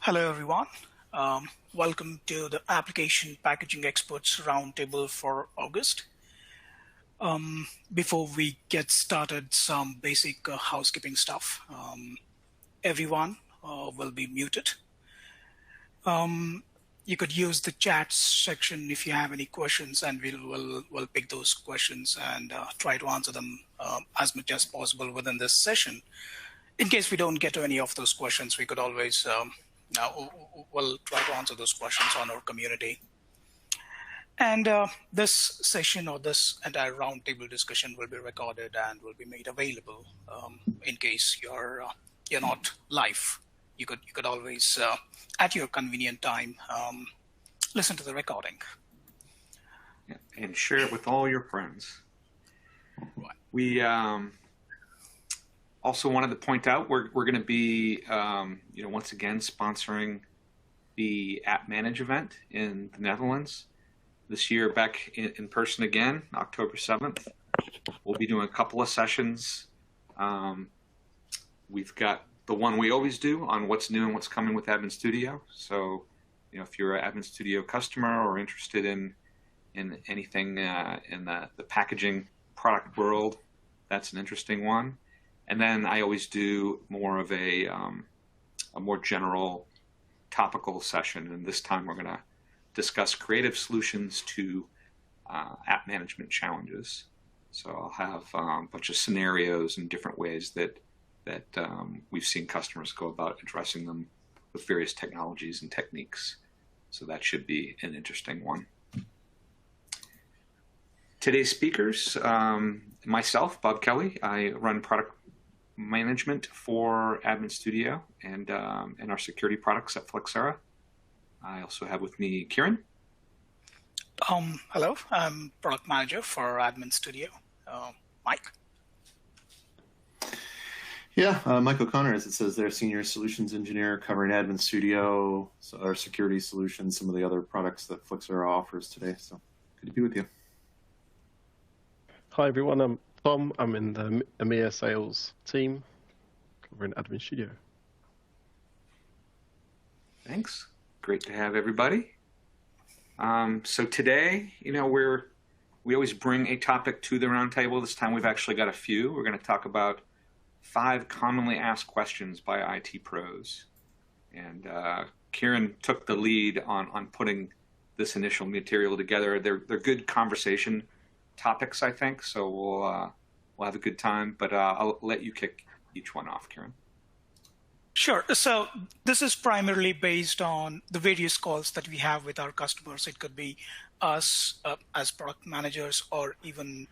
Hello, everyone. Welcome to the Application Packaging Experts Roundtable for August. Before we get started, some basic housekeeping stuff. Everyone will be muted. You could use the chat section if you have any questions, and we'll pick those questions and try to answer them as much as possible within this session. In case we don't get to any of those questions, we could always we'll try to answer those questions on our community. And this session or this entire roundtable discussion will be recorded and will be made available in case you're not live. You could always, at your convenient time, listen to the recording. Yeah, and share it with all your friends. Right. We also wanted to point out we're going to be, once again sponsoring the App Manage event in the Netherlands this year, back in person again, October 7th. We'll be doing a couple of sessions. We've got the one we always do on what's new and what's coming with Admin Studio. So, if you're an Admin Studio customer or interested in anything in the packaging product world, that's an interesting one. And then I always do more of a more general topical session. And this time we're going to discuss creative solutions to app management challenges. So I'll have a bunch of scenarios and different ways that we've seen customers go about addressing them with various technologies and techniques. So that should be an interesting one. Today's speakers, myself, Bob Kelly. I run product management for Admin Studio and our security products at Flexera. I also have with me Kieran. Hello, I'm product manager for Admin Studio. Mike. Yeah, Mike O'Connor, as it says there, senior solutions engineer covering Admin Studio, our security solutions, some of the other products that Flexera offers today. So good to be with you. Hi everyone, I'm Tom. I'm in the EMEA sales team covering Admin Studio. Thanks. Great to have everybody. So today, we always bring a topic to the roundtable. This time we've actually got a few. We're going to talk about 5 commonly asked questions by IT pros. And Kieran took the lead on putting this initial material together. They're good conversation topics, I think. So we'll have a good time. But I'll let you kick each one off, Kieran. Sure. So this is primarily based on the various calls that we have with our customers. It could be us as product managers, or even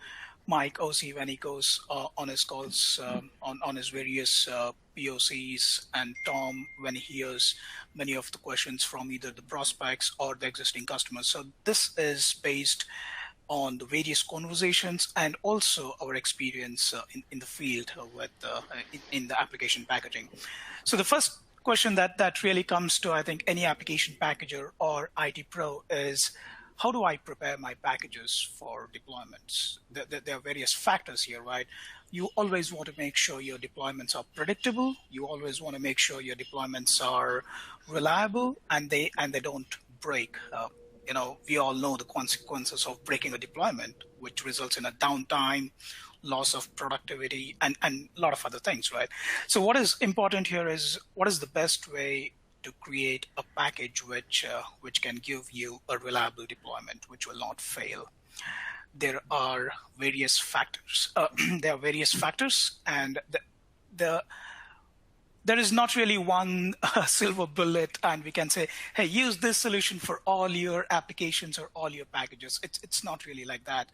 Mike OC when he goes on his calls on his various POCs, and Tom when he hears many of the questions from either the prospects or the existing customers. So this is based on the various conversations and also our experience in the field with in the application packaging. So the first question that really comes to, I think, any application packager or IT pro is, how do I prepare my packages for deployments? There are various factors here, right? You always want to make sure your deployments are predictable. You always want to make sure your deployments are reliable and they don't break. We all know the consequences of breaking a deployment, which results in a downtime, loss of productivity, and a lot of other things, right? So what is important here is, what is the best way to create a package which can give you a reliable deployment, which will not fail? There are various factors. And there is not really one silver bullet, and we can say, hey, use this solution for all your applications or all your packages. It's not really like that.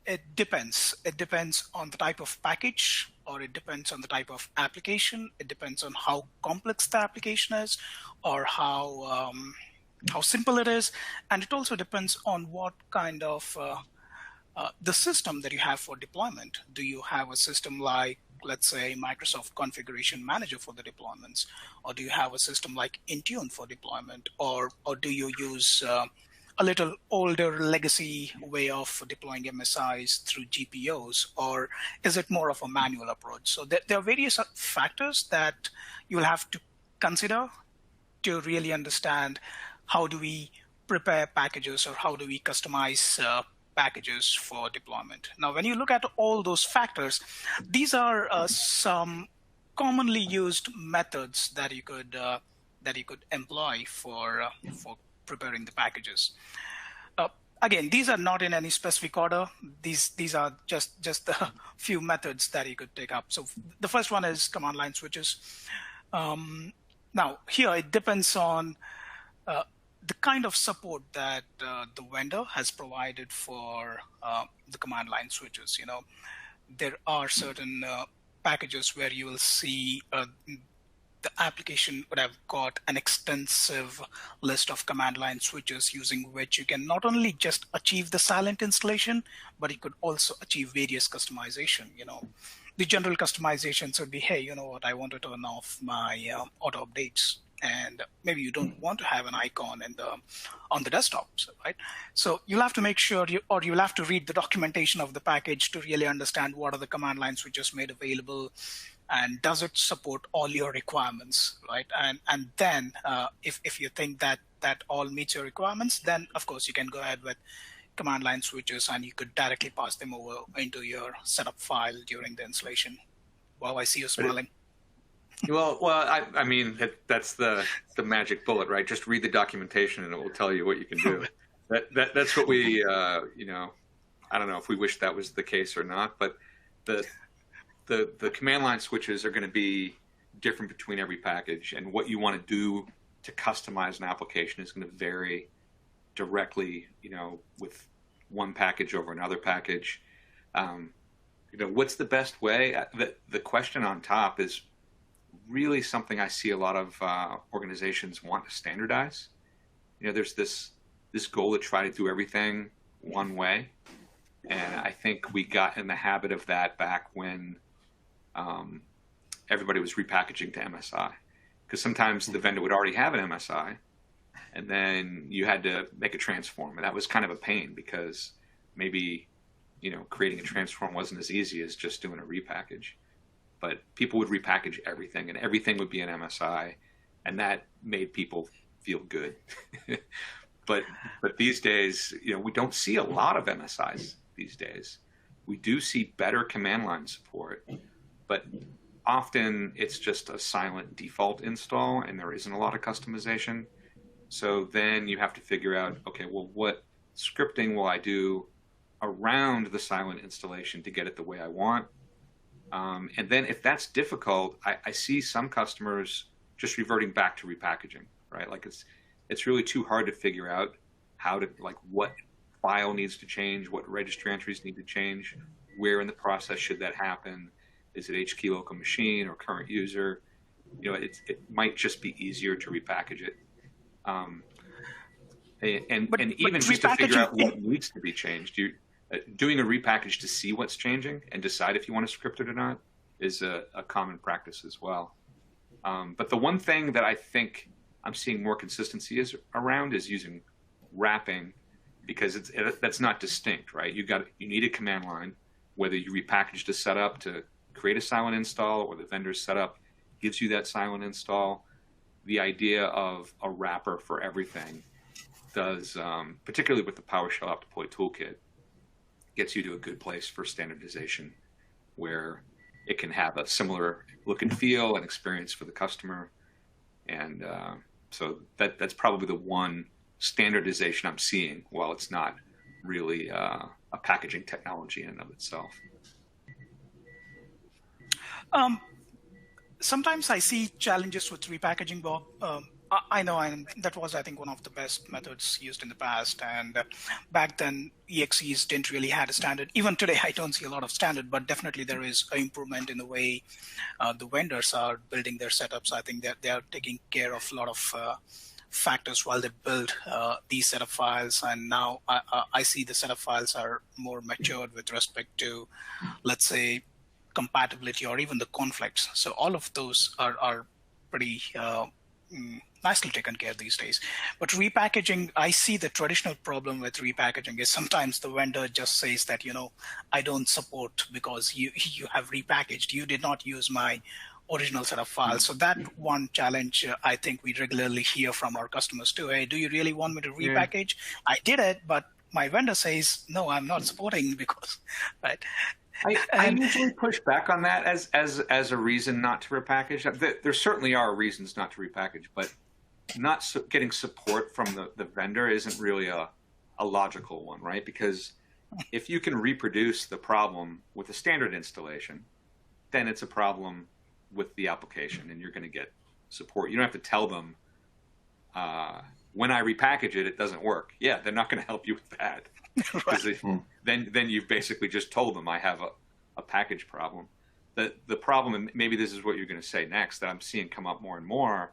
It depends. It depends on the type of package, or it depends on the type of application. It depends on how complex the application is, or how simple it is. And it also depends on what kind of the system that you have for deployment. Do you have a system like, let's say, Microsoft Configuration Manager for the deployments? Or do you have a system like Intune for deployment? Or do you use a little older legacy way of deploying MSIs through GPOs? Or is it more of a manual approach? So there are various factors that you will have to consider to really understand how do we prepare packages or how do we customize packages for deployment. Now, when you look at all those factors, these are some commonly used methods that you could employ for preparing the packages. Again, these are not in any specific order. These are just the few methods that you could take up. So the first one is command line switches. Now here it depends on the kind of support that the vendor has provided for the command line switches. You know, there are certain packages where you will see the application would have got an extensive list of command line switches using which you can not only just achieve the silent installation, but you could also achieve various customization. You know, the general customizations would be, hey, you know what, I want to turn off my auto updates, and maybe you don't want to have an icon on the desktop, right? So you'll have to make sure you'll have to read the documentation of the package to really understand what are the command line switches made available, and does it support all your requirements, right? And then if you think that all meets your requirements, then of course you can go ahead with command line switches and you could directly pass them over into your setup file during the installation. Wow, I see you smiling. Well, I mean, that's the magic bullet, right? Just read the documentation and it will tell you what you can do. That's what we, you know, I don't know if we wish that was the case or not, but the command line switches are going to be different between every package, and what you want to do to customize an application is going to vary directly, you know, with one package over another package. You know, what's the best way? The question on top is really something I see a lot of organizations want to standardize. You know, there's this goal to try to do everything one way, and I think we got in the habit of that back when everybody was repackaging to MSI, because sometimes the vendor would already have an MSI, and then you had to make a transform, and that was kind of a pain because maybe, you know, creating a transform wasn't as easy as just doing a repackage. But people would repackage everything, and everything would be an MSI, and that made people feel good. but these days, you know, we don't see a lot of MSIs these days. We do see better command line support, but often it's just a silent default install, and there isn't a lot of customization. So then you have to figure out, okay, well, what scripting will I do around the silent installation to get it the way I want? And then if that's difficult, I see some customers just reverting back to repackaging, right? Like it's really too hard to figure out how to, like, what file needs to change, what registry entries need to change, where in the process should that happen? Is it HKey local machine or current user? You know, it might just be easier to repackage it. And even just to figure out what needs to be changed. Doing a repackage to see what's changing and decide if you want to script it or not is a common practice as well. But the one thing that I think I'm seeing more consistency around is using wrapping, because that's not distinct, right? You need a command line, whether you repackage the setup to create a silent install or the vendor's setup gives you that silent install. The idea of a wrapper for everything does, particularly with the PowerShell app deploy toolkit, gets you to a good place for standardization where it can have a similar look and feel and experience for the customer. And so that's probably the one standardization I'm seeing, while it's not really a packaging technology in and of itself. Sometimes I see challenges with repackaging, Bob. I know, and that was, I think, one of the best methods used in the past. And back then, EXEs didn't really have a standard. Even today, I don't see a lot of standard, but definitely there is an improvement in the way the vendors are building their setups. I think that they are taking care of a lot of factors while they build these setup files. And now I see the setup files are more matured with respect to, let's say, compatibility or even the conflicts. So all of those are pretty nicely taken care of these days. But repackaging, I see the traditional problem with repackaging is sometimes the vendor just says that, you know, I don't support because you have repackaged. You did not use my original set of files. So that one challenge I think we regularly hear from our customers too. Hey, do you really want me to repackage? I did it, but my vendor says, no, I'm not supporting because, right? I usually push back on that as a reason not to repackage. There certainly are reasons not to repackage, but not getting support from the vendor isn't really a logical one, right? Because if you can reproduce the problem with a standard installation, then it's a problem with the application, and you're going to get support. You don't have to tell them, when I repackage it, it doesn't work. Yeah, they're not going to help you with that. Right. Then you've basically just told them I have a package problem. The problem, and maybe this is what you're going to say next, that I'm seeing come up more and more,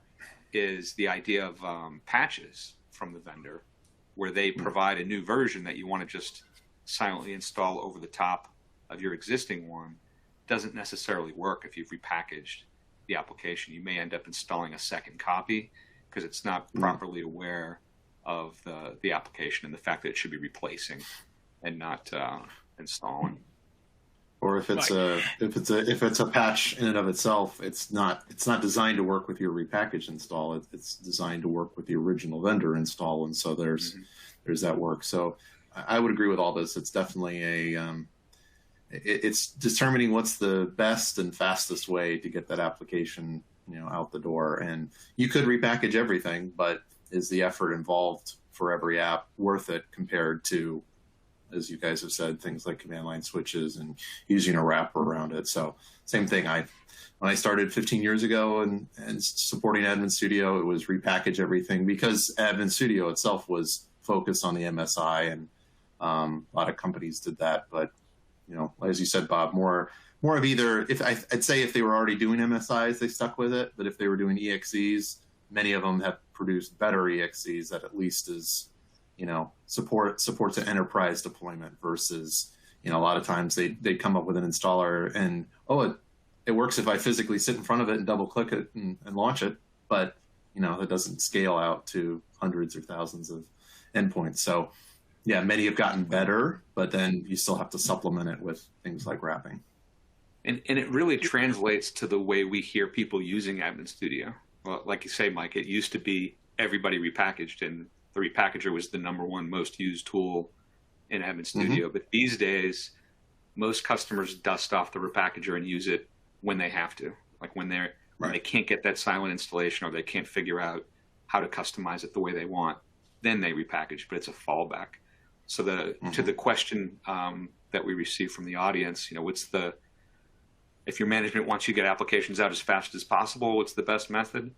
is the idea of patches from the vendor, where they provide a new version that you want to just silently install over the top of your existing one. Doesn't necessarily work if you've repackaged the application. You may end up installing a second copy because it's not properly aware of the application and the fact that it should be replacing and not installing. Or if it's a patch in and of itself, it's not designed to work with your repackaged install. It's designed to work with the original vendor install, and so there's that work. So I would agree with all this. It's definitely it's determining what's the best and fastest way to get that application, out the door. And you could repackage everything, but is the effort involved for every app worth it compared to, as you guys have said, things like command line switches and using a wrapper around it? So same thing. When I started 15 years ago and supporting Admin Studio, it was repackage everything, because Admin Studio itself was focused on the MSI, and a lot of companies did that. But as you said, Bob, more of either, I'd say if they were already doing MSIs, they stuck with it. But if they were doing EXEs, many of them have produced better EXEs that at least is, supports an enterprise deployment versus, a lot of times they'd come up with an installer and, it works if I physically sit in front of it and double click it and launch it. But, it doesn't scale out to hundreds or thousands of endpoints. So yeah, many have gotten better, but then you still have to supplement it with things like wrapping. And it really translates to the way we hear people using Admin Studio. Well, like you say, Mike, it used to be everybody repackaged, and the repackager was the #1 most used tool in Admin Studio. But these days, most customers dust off the repackager and use it when they have to, like when they can't get that silent installation, or they can't figure out how to customize it the way they want. Then they repackage, but it's a fallback. So to the question that we received from the audience, if your management wants you to get applications out as fast as possible, what's the best method?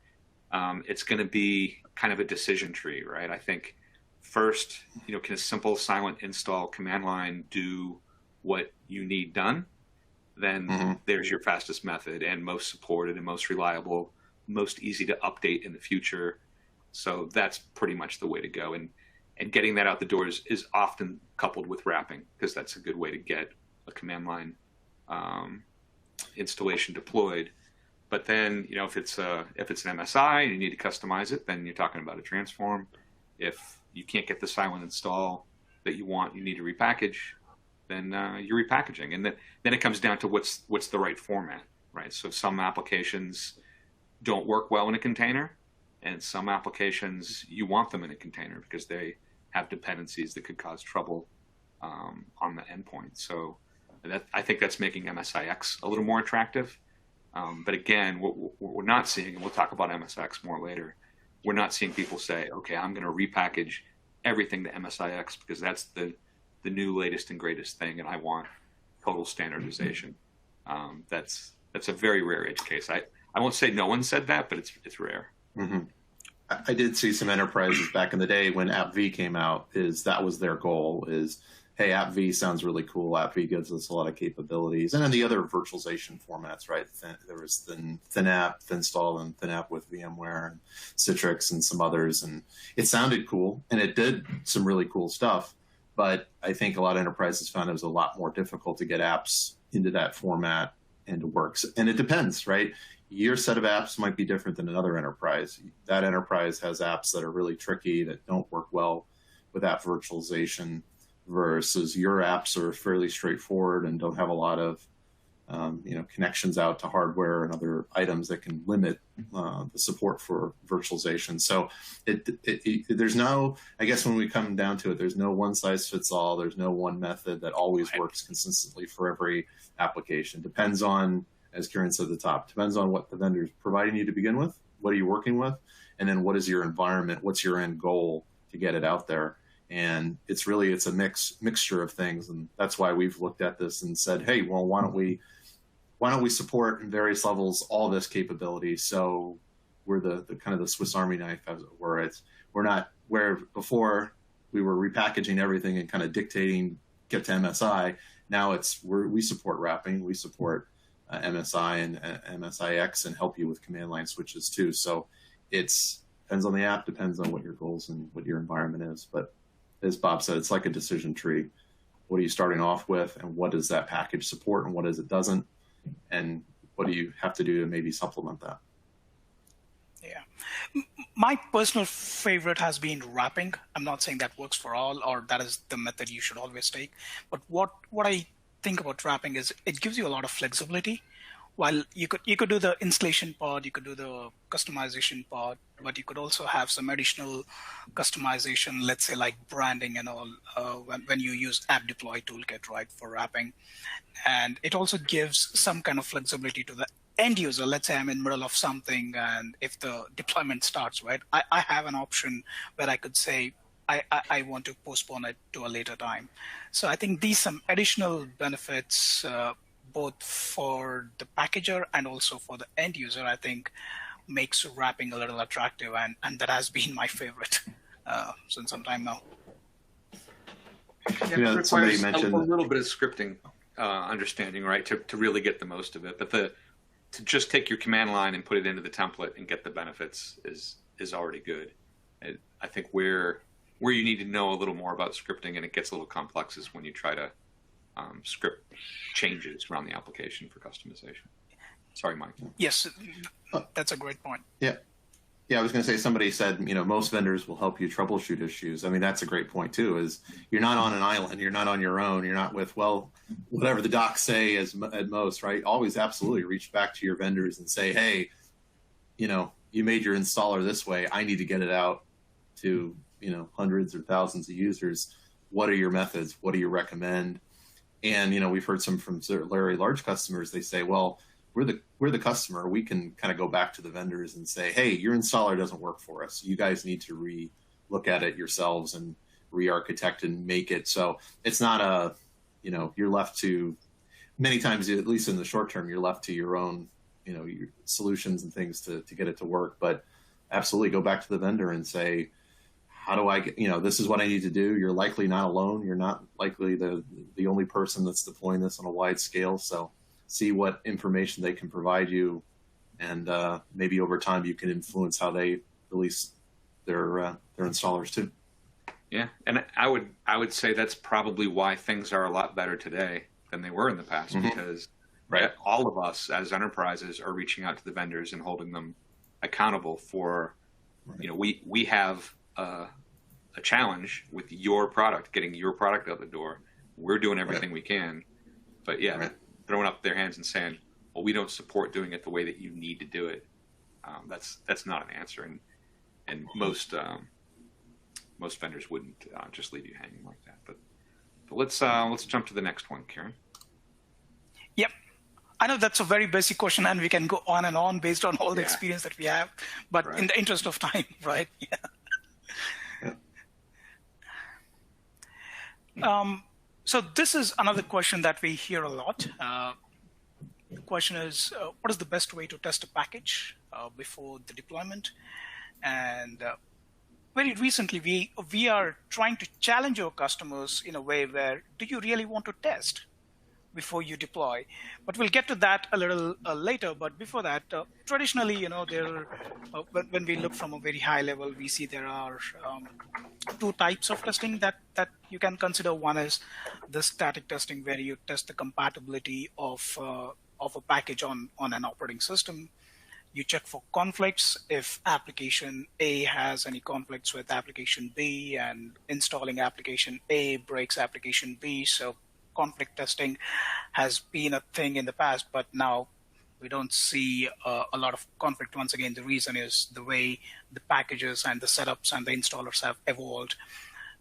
It's going to be kind of a decision tree, right? I think first, can a simple silent install command line do what you need done? Then there's your fastest method, and most supported and most reliable, most easy to update in the future. So that's pretty much the way to go. And getting that out the door is often coupled with wrapping, because that's a good way to get a command line installation deployed. But then, if it's an MSI and you need to customize it, then you're talking about a transform. If you can't get the silent install that you want, you need to repackage, then you're repackaging. And then it comes down to what's the right format, right? So some applications don't work well in a container, and some applications you want them in a container because they have dependencies that could cause trouble on the endpoint. So I think that's making MSIX a little more attractive. But again, what we're not seeing, and we'll talk about MSIX more later, we're not seeing people say, okay, I'm going to repackage everything to MSIX because that's the new latest and greatest thing, and I want total standardization. That's a very rare edge case. I won't say no one said that, but it's rare. I did see some enterprises back in the day when AppV came out, that was their goal is, hey, AppV sounds really cool. AppV gives us a lot of capabilities. And then the other virtualization formats, right? There was ThinApp, ThinStall, and ThinApp with VMware, and Citrix, and some others. And it sounded cool, and it did some really cool stuff. But I think a lot of enterprises found it was a lot more difficult to get apps into that format and to work. And it depends, right? Your set of apps might be different than another enterprise. That enterprise has apps that are really tricky, that don't work well with app virtualization, versus your apps are fairly straightforward and don't have a lot of connections out to hardware and other items that can limit the support for virtualization. So there's no, I guess when we come down to it, there's no one size fits all. There's no one method that always works consistently for every application. Depends on, as Kieran said at the top, depends on what the vendor's providing you to begin with, what are you working with, and then what is your environment, what's your end goal to get it out there. And it's a mixture of things, and that's why we've looked at this and said, hey, well, why don't we support in various levels all this capability? So we're the kind of the Swiss Army knife, as it were. We're not where before we were repackaging everything and kind of dictating get to MSI. Now we support wrapping, we support MSI and MSIX, and help you with command line switches too. So depends on the app, depends on what your goals and what your environment is. But as Bob said, it's like a decision tree. What are you starting off with, and what does that package support, and what does it doesn't, and what do you have to do to maybe supplement that? Yeah. My personal favorite has been wrapping. I'm not saying that works for all, or that is the method you should always take. But what I think about wrapping is it gives you a lot of flexibility. While you could do the installation part, you could do the customization part, but you could also have some additional customization, let's say like branding and all, when you use app deploy toolkit, right, for wrapping. And it also gives some kind of flexibility to the end user. Let's say I'm in the middle of something, and if the deployment starts, right, I have an option where I could say, I want to postpone it to a later time. So I think these some additional benefits, both for the packager and also for the end user, I think makes wrapping a little attractive, and that has been my favorite since some time now. Yeah, it requires a little bit of scripting understanding, right, to really get the most of it. But to just take your command line and put it into the template and get the benefits is already good. I think where you need to know a little more about scripting, and it gets a little complex, is when you try to script changes around the application for customization. Sorry, Mike. Yes, that's a great point. Yeah. Yeah, I was going to say, somebody said, most vendors will help you troubleshoot issues. I mean, that's a great point too, is you're not on an island. You're not on your own. You're not with, whatever the docs say at most, right? Always absolutely reach back to your vendors and say, hey, you made your installer this way. I need to get it out to, hundreds or thousands of users. What are your methods? What do you recommend? And, we've heard some from very large customers. They say, well, we're the customer. We can kind of go back to the vendors and say, hey, your installer doesn't work for us. You guys need to look at it yourselves and re-architect and make it. So it's not you're left to, many times, at least in the short term, you're left to your own, your solutions and things to get it to work. But absolutely go back to the vendor and say, how do I get, this is what I need to do. You're likely not alone. You're not likely the only person that's deploying this on a wide scale. So see what information they can provide you, and maybe over time you can influence how they release their installers too. Yeah, and I would say that's probably why things are a lot better today than they were in the past, because all of us as enterprises are reaching out to the vendors and holding them accountable for, we have a challenge with your product, getting your product out the door. We're doing everything we can, but throwing up their hands and saying, well, we don't support doing it the way that you need to do it. That's not an answer. And most vendors wouldn't just leave you hanging like that. But let's jump to the next one, Kieran. Yep. I know that's a very basic question, and we can go on and on based on all the experience that we have, but in the interest of time, right? Yeah. So this is another question that we hear a lot. The question is, what is the best way to test a package before the deployment? And very recently, we are trying to challenge our customers in a way where, do you really want to test before you deploy? But we'll get to that a little later. But before that, traditionally, when we look from a very high level, we see there are two types of testing that you can consider. One is the static testing, where you test the compatibility of a package on an operating system. You check for conflicts. If application A has any conflicts with application B, and installing application A breaks application B, so conflict testing has been a thing in the past, but now we don't see a lot of conflict. Once again, the reason is the way the packages and the setups and the installers have evolved.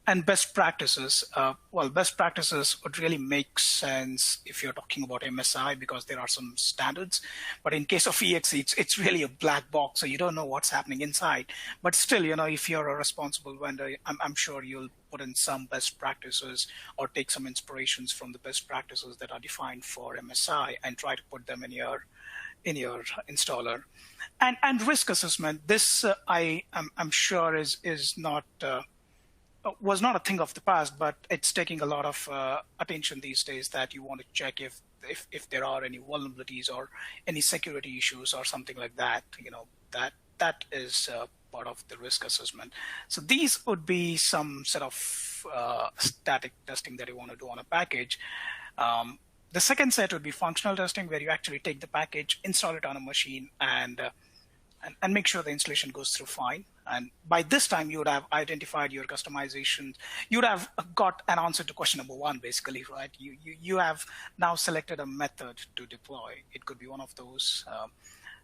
And best practices, well, best practices would really make sense if you're talking about MSI because there are some standards. But in case of EXE, it's really a black box, so you don't know what's happening inside. But still, if you're a responsible vendor, I'm sure you'll put in some best practices or take some inspirations from the best practices that are defined for MSI and try to put them in your installer. And risk assessment, this I'm sure is not was not a thing of the past, but it's taking a lot of attention these days, that you want to check if there are any vulnerabilities or any security issues or something like that. That is part of the risk assessment. So these would be some sort of static testing that you want to do on a package. The second set would be functional testing, where you actually take the package, install it on a machine, and make sure the installation goes through fine. And by this time, you would have identified your customization. You would have got an answer to question number one, basically, right? You have now selected a method to deploy. It could be one of those.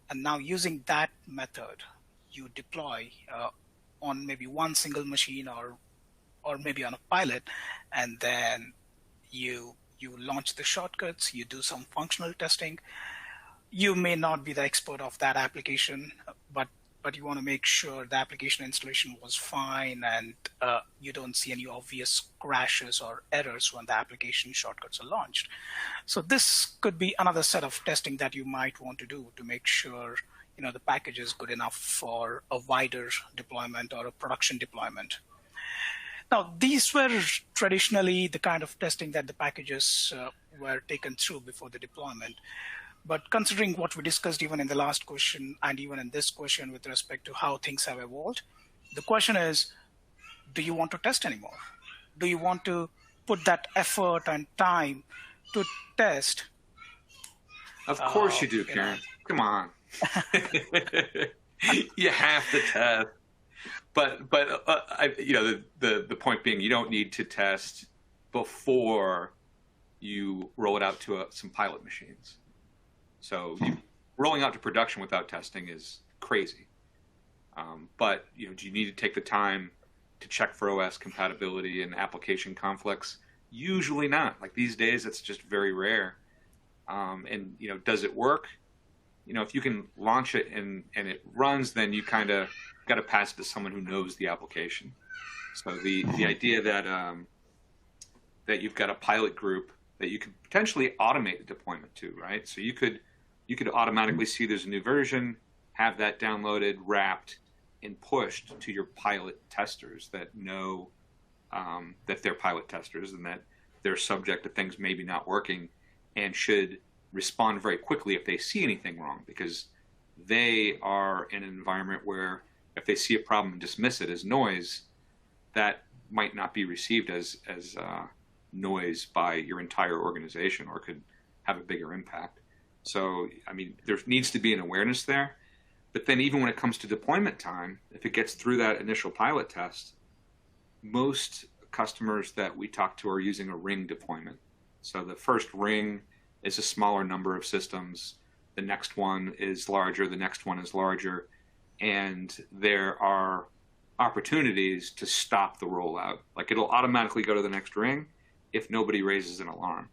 And now using that method, you deploy on maybe one single machine or maybe on a pilot, and then you launch the shortcuts, you do some functional testing. You may not be the expert of that application, but you want to make sure the application installation was fine and you don't see any obvious crashes or errors when the application shortcuts are launched. So this could be another set of testing that you might want to do to make sure the package is good enough for a wider deployment or a production deployment. Now, these were traditionally the kind of testing that the packages were taken through before the deployment. But considering what we discussed even in the last question and even in this question with respect to how things have evolved, the question is, do you want to test anymore? Do you want to put that effort and time to test? Of course you do, Karen. Come on. You have to test. But the point being, you don't need to test before you roll it out to some pilot machines. So rolling out to production without testing is crazy. But do you need to take the time to check for OS compatibility and application conflicts? Usually not. Like these days, it's just very rare. And does it work? If you can launch it and it runs, then you kind of got to pass it to someone who knows the application. So the idea that you've got a pilot group that you could potentially automate the deployment to, right? So you could automatically see there's a new version, have that downloaded, wrapped, and pushed to your pilot testers that know that they're pilot testers and that they're subject to things maybe not working and should respond very quickly if they see anything wrong, because they are in an environment where if they see a problem and dismiss it as noise, that might not be received as noise by your entire organization or could have a bigger impact. So, there needs to be an awareness there. But then even when it comes to deployment time, if it gets through that initial pilot test, most customers that we talk to are using a ring deployment. So the first ring is a smaller number of systems. The next one is larger. The next one is larger. And there are opportunities to stop the rollout. Like it'll automatically go to the next ring if nobody raises an alarm.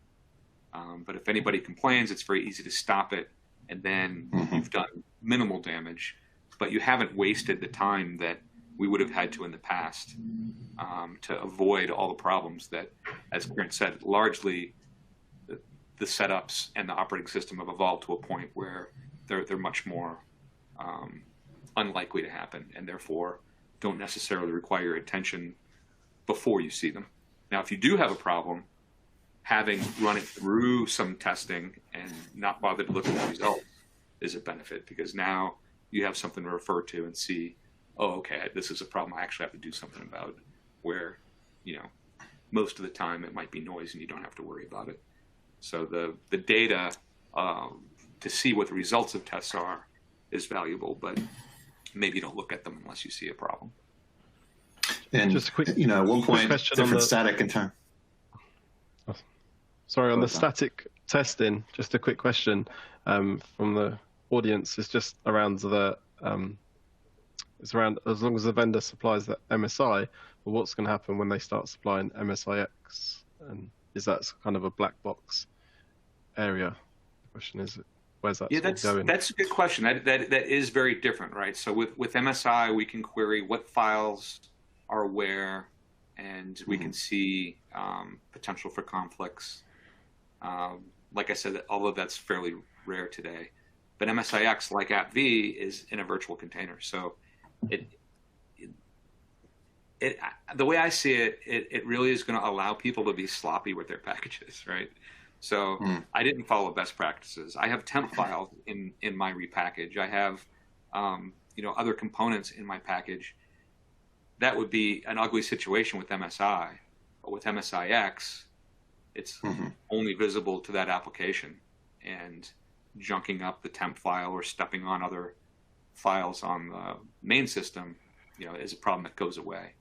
But if anybody complains, it's very easy to stop it. And then you've done minimal damage, but you haven't wasted the time that we would have had to in the past to avoid all the problems that, as Karen said, largely the setups and the operating system have evolved to a point where they're much more unlikely to happen and therefore don't necessarily require attention before you see them. Now, if you do have a problem, having run it through some testing and not bother to look at the results is a benefit, because now you have something to refer to and see, oh, okay, this is a problem I actually have to do something about, where, most of the time it might be noise and you don't have to worry about it. So the data to see what the results of tests are is valuable, but maybe you don't look at them unless you see a problem. And just a quick, at one point, question different on the... static and time. Sorry, on the But, static testing, just a quick question from the audience. It's just around it's around as long as the vendor supplies the MSI, but what's going to happen when they start supplying MSIX? And is that kind of a black box area? The question is, where's that sort of going? That's a good question. That is very different, right? So with MSI, we can query what files are where, and we can see potential for conflicts. Like I said, although that's fairly rare today, but MSIX, like AppV, is in a virtual container. So the way I see it, it really is going to allow people to be sloppy with their packages, right? So I didn't follow best practices. I have temp files in my repackage. I have other components in my package. That would be an ugly situation with MSI, but with MSIX, it's only visible to that application, and junking up the temp file or stepping on other files on the main system, is a problem that goes away.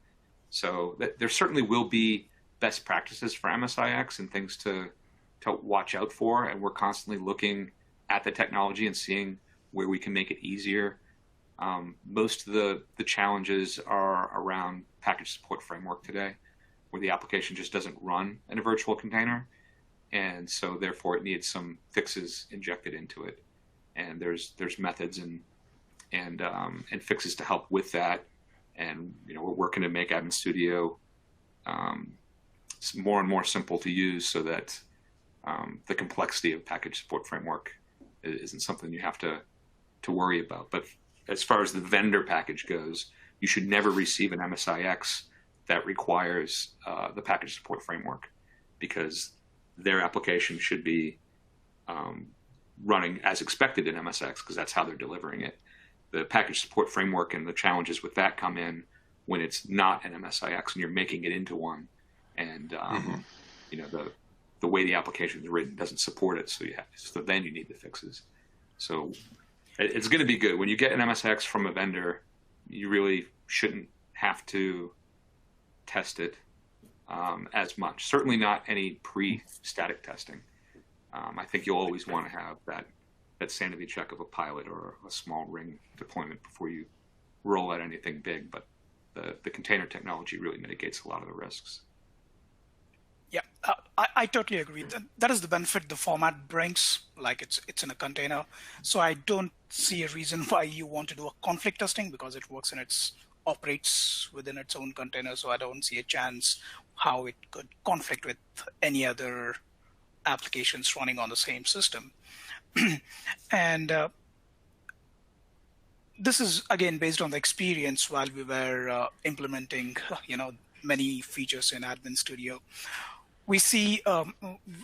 So there certainly will be best practices for MSIX and things to watch out for, and we're constantly looking at the technology and seeing where we can make it easier. Most of the challenges are around package support framework today, where the application just doesn't run in a virtual container, and so therefore it needs some fixes injected into it. And there's methods and fixes to help with that. And we're working to make Admin Studio more and more simple to use, so that the complexity of package support framework isn't something you have to worry about. But as far as the vendor package goes, you should never receive an MSIX that requires the package support framework, because their application should be running as expected in MSIX, because that's how they're delivering it. The package support framework and the challenges with that come in when it's not an MSIX and you're making it into one, and the way the application is written doesn't support it, so then you need the fixes. So it's going to be good when you get an MSIX from a vendor. You really shouldn't have to test it as much. Certainly not any pre-static testing. I think you'll always want to have that sanity check of a pilot or a small ring deployment before you roll out anything big. But the container technology really mitigates a lot of the risks. Yeah, I totally agree. That is the benefit the format brings. Like it's in a container, so I don't see a reason why you want to do a conflict testing, because it operates within its own container. So I don't see a chance how it could conflict with any other applications running on the same system. And this is again based on the experience while we were implementing, many features in Admin Studio. We see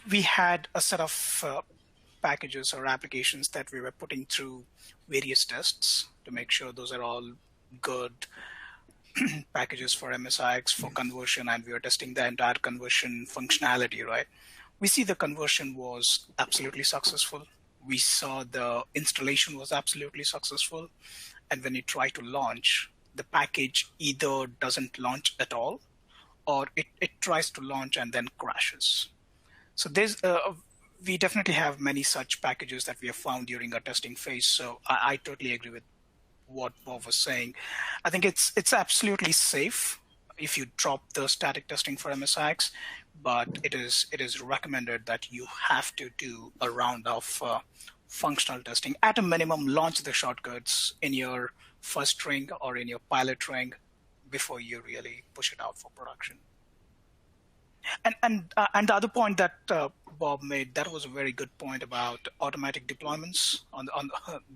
we had a set of packages or applications that we were putting through various tests to make sure those are all good packages for MSIX for conversion, and we were testing the entire conversion functionality, right? We see the conversion was absolutely successful. We saw the installation was absolutely successful. And when you try to launch, the package either doesn't launch at all, or it tries to launch and then crashes. So we definitely have many such packages that we have found during our testing phase. So I totally agree with what Bob was saying. I think it's absolutely safe if you drop the static testing for MSIX, but it is recommended that you have to do a round of functional testing. At a minimum, launch the shortcuts in your first ring or in your pilot ring before you really push it out for production. And the other point that Bob made, that was a very good point about automatic deployments on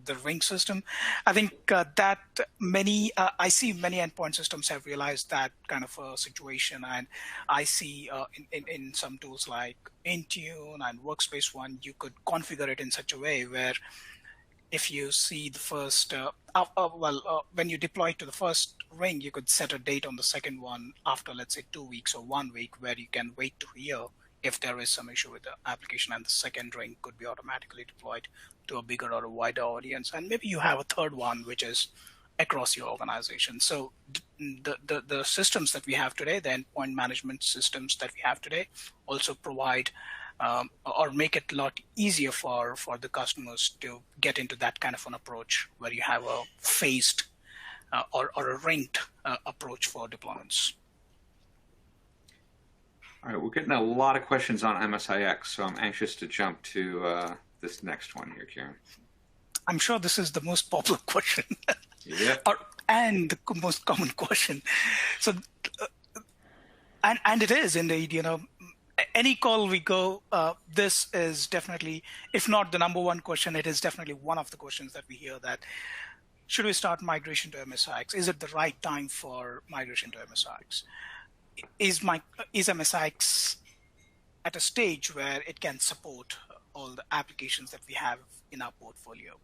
the ring system. I think that I see many endpoint systems have realized that kind of a situation, and I see in some tools like Intune and Workspace ONE, you could configure it in such a way where if you see the first, when you deploy to the first ring, you could set a date on the second one after, let's say, 2 weeks or 1 week, where you can wait to hear if there is some issue with the application, and the second ring could be automatically deployed to a bigger or a wider audience. And maybe you have a third one, which is across your organization. So the systems that we have today, the endpoint management systems that we have today, also provide or make it a lot easier for the customers to get into that kind of an approach where you have a phased or a ranked approach for deployments. All right, we're getting a lot of questions on MSIX, so I'm anxious to jump to this next one here, Kieran. I'm sure this is the most popular question. Yep. And the most common question. So, and it is indeed, any call we go, this is definitely, if not the number one question, it is definitely one of the questions that we hear, that should we start migration to MSIX? Is it the right time for migration to MSIX? Is MSIX at a stage where it can support all the applications that we have in our portfolio?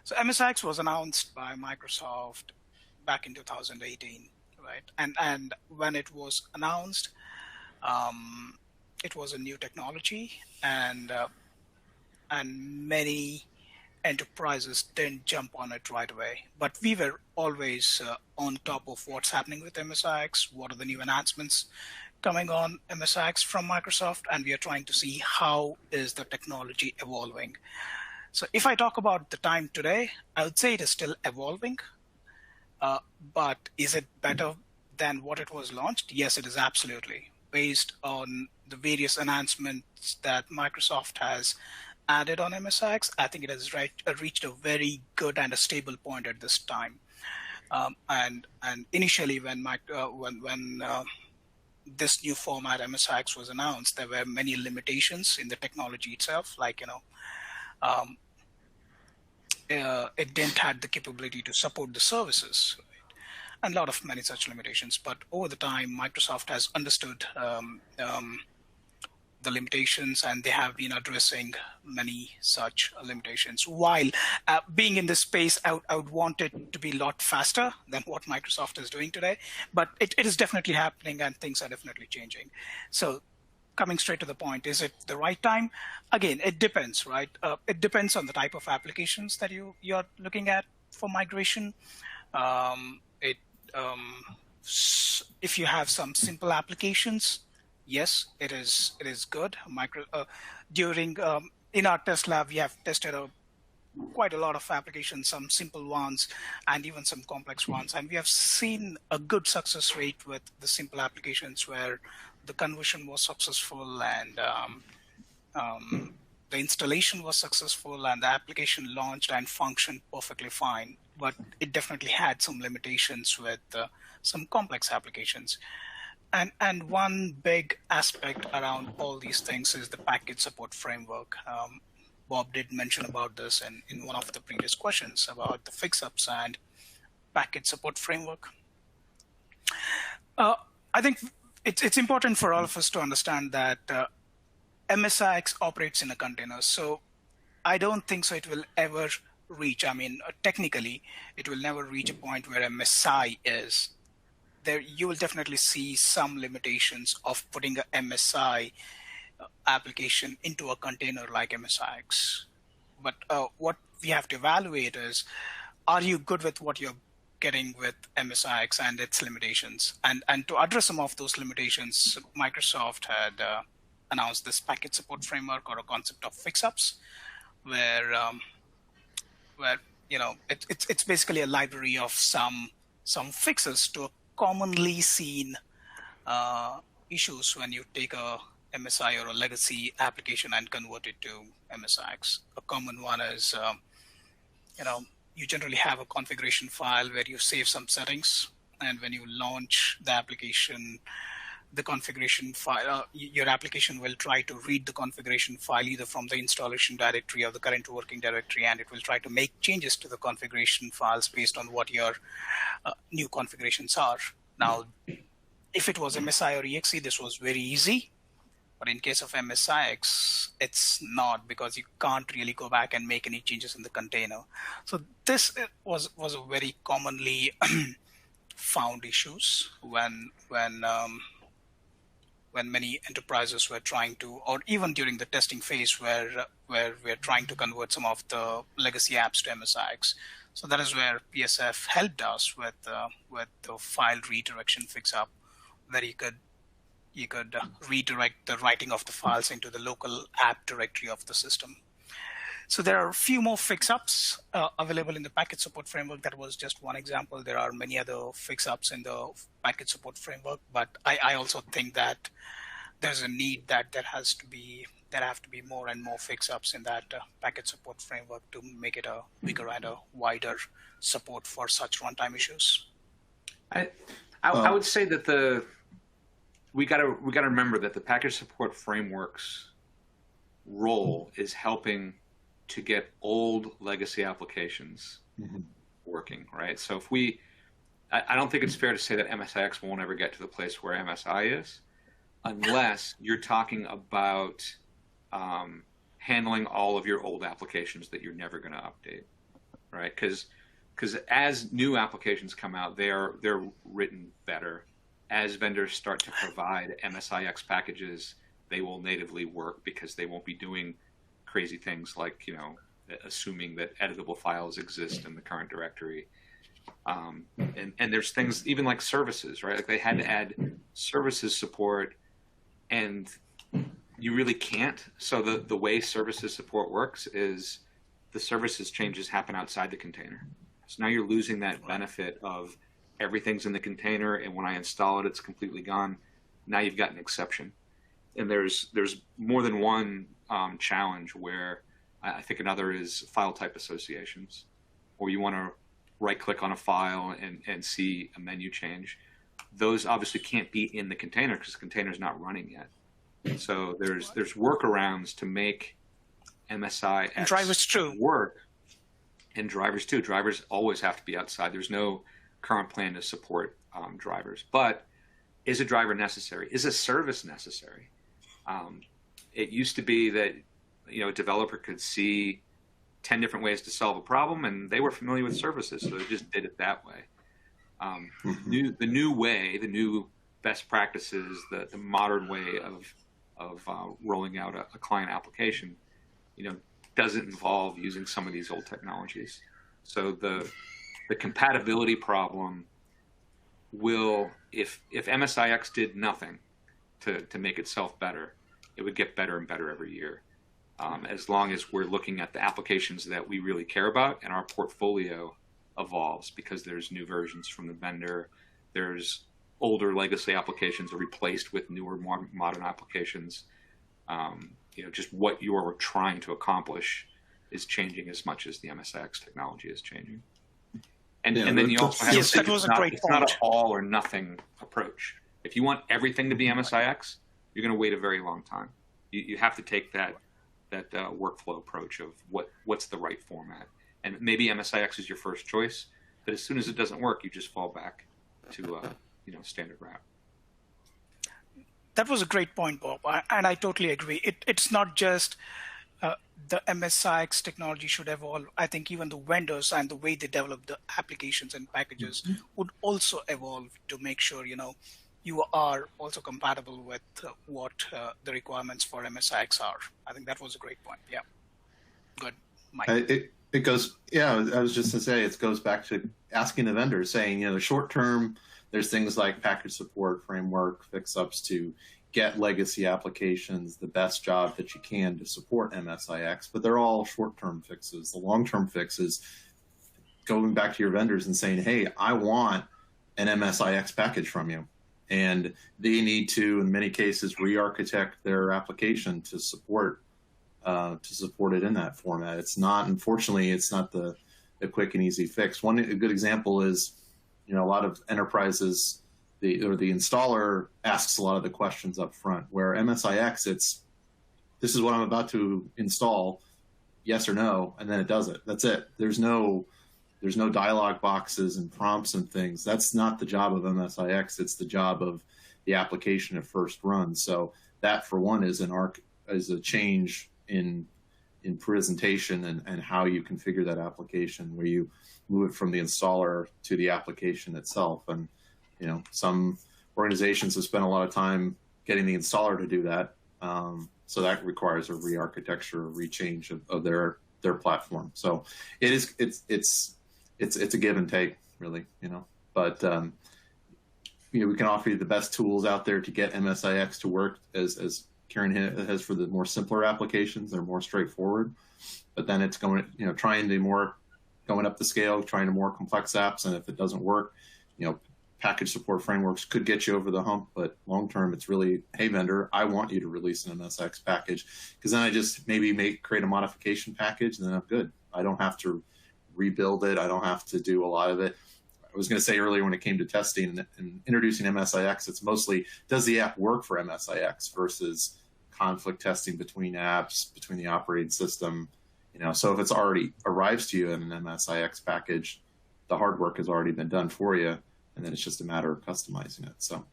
So MSIX was announced by Microsoft back in 2018, right? And when it was announced, it was a new technology, and many enterprises didn't jump on it right away. But we were always on top of what's happening with MSIX, what are the new enhancements coming on MSIX from Microsoft, and we are trying to see how is the technology evolving. So if I talk about the time today, I would say it is still evolving, but is it better than what it was launched? Yes, it is absolutely. Based on the various enhancements that Microsoft has added on MSIX, I think it has reached a very good and a stable point at this time. And initially, when this new format MSIX was announced, there were many limitations in the technology itself, like it didn't have the capability to support the services, right? And a lot of many such limitations. But over the time, Microsoft has understood the limitations, and they have been addressing many such limitations. While being in this space, I would want it to be a lot faster than what Microsoft is doing today, but it is definitely happening, and things are definitely changing. So coming straight to the point, is it the right time? Again, it depends, right? It depends on the type of applications that you're looking at for migration. If you have some simple applications, yes, it is good. In our test lab, we have tested quite a lot of applications, some simple ones and even some complex ones, and we have seen a good success rate with the simple applications where the conversion was successful, and the installation was successful, and the application launched and functioned perfectly fine. But it definitely had some limitations with some complex applications. And one big aspect around all these things is the package support framework. Bob did mention about this in one of the previous questions about the fix-ups and package support framework. I think it's important for all of us to understand that MSIX operates in a container. So I don't think so it will ever reach, technically, it will never reach a point where MSI is. There, you will definitely see some limitations of putting a MSI application into a container like MSIX. But what we have to evaluate is, are you good with what you're getting with MSIX and its limitations? And to address some of those limitations, Microsoft had announced this package support framework, or a concept of fix-ups, where it's basically a library of some fixes to a commonly seen issues when you take a MSI or a legacy application and convert it to MSIX. A common one is, you generally have a configuration file where you save some settings, and when you launch the application, the configuration file, your application will try to read the configuration file either from the installation directory or the current working directory, and it will try to make changes to the configuration files based on what your new configurations are. Now, if it was MSI or EXE, this was very easy. But in case of MSIX, it's not, because you can't really go back and make any changes in the container. So this was a very commonly found issues when many enterprises were trying to, or even during the testing phase where we're trying to convert some of the legacy apps to MSIX. So that is where PSF helped us with the file redirection fix-up, where you could you could redirect the writing of the files into the local app directory of the system. So there are a few more fix-ups available in the package support framework. That was just one example. There are many other fix-ups in the package support framework, but I also think that there's a need that there have to be more and more fix-ups in that package support framework to make it a bigger and a wider support for such runtime issues. I would say that we got to remember that the package support framework's role is helping to get old legacy applications working, right? So I don't think it's fair to say that MSIX won't ever get to the place where MSI is, unless you're talking about handling all of your old applications that you're never going to update, right? Because as new applications come out, they're written better. As vendors start to provide MSIX packages, they will natively work because they won't be doing crazy things like, assuming that editable files exist in the current directory. And there's things even like services, right? Like they had to add services support, and you really can't. So the way services support works is the services changes happen outside the container. So now you're losing that benefit of everything's in the container, and when I install it, it's completely gone. Now you've got an exception. And there's more than one challenge where I think another is file type associations, or you want to right click on a file and see a menu change. Those obviously can't be in the container because the container is not running yet. So there's workarounds to make MSIX and drivers too work, and drivers too. Drivers always have to be outside. There's no current plan to support drivers. But is a driver necessary? Is a service necessary? It used to be that a developer could see 10 different ways to solve a problem, and they were familiar with services, so they just did it that way. The new best practices, the modern way of rolling out a client application, doesn't involve using some of these old technologies. So the compatibility problem will, if MSIX did nothing to make itself better, it would get better and better every year. As long as we're looking at the applications that we really care about and our portfolio evolves, because there's new versions from the vendor, there's older legacy applications are replaced with newer, more modern applications. Just what you're trying to accomplish is changing as much as the MSIX technology is changing. And then you also have that was a great point. It's not an all or nothing approach. If you want everything to be MSIX, you're going to wait a very long time. You have to take that workflow approach of what's the right format. And maybe MSIX is your first choice, but as soon as it doesn't work, you just fall back to standard wrap. That was a great point, Bob, and I totally agree. It's not just the MSIX technology should evolve. I think even the vendors and the way they develop the applications and packages would also evolve to make sure you are also compatible with what the requirements for MSIX are. I think that was a great point. Yeah, good, Mike. It goes. Yeah, I was just going to say it goes back to asking the vendors, saying the short term. There's things like package support framework fix-ups to get legacy applications the best job that you can to support MSIX, but they're all short-term fixes. The long-term fix is going back to your vendors and saying, hey, I want an MSIX package from you. And they need to, in many cases, re-architect their application to support it in that format. It's not, unfortunately, it's not the quick and easy fix. A good example is, a lot of enterprises, the installer asks a lot of the questions up front, where MSIX, this is what I'm about to install, yes or no, and then it does it. That's it. There's no dialog boxes and prompts and things. That's not the job of MSIX. It's the job of the application at first run. So that, for one, is a change in presentation and how you configure that application, where you move it from the installer to the application itself. And some organizations have spent a lot of time getting the installer to do that. So that requires a re-architecture, a rechange of their platform. So it's a give and take, really, But we can offer you the best tools out there to get MSIX to work, as Karen has for the more simpler applications that are more straightforward. But then it's going, going up the scale, trying to more complex apps, and if it doesn't work, package support frameworks could get you over the hump. But long term, it's really, hey vendor, I want you to release an MSIX package, because then I just maybe create a modification package, and then I'm good. I don't have to rebuild it. I don't have to do a lot of it. I was going to say earlier, when it came to testing and introducing MSIX, it's mostly, does the app work for MSIX versus conflict testing between apps, between the operating system. So if it's already arrives to you in an MSIX package, the hard work has already been done for you, and then it's just a matter of customizing it. So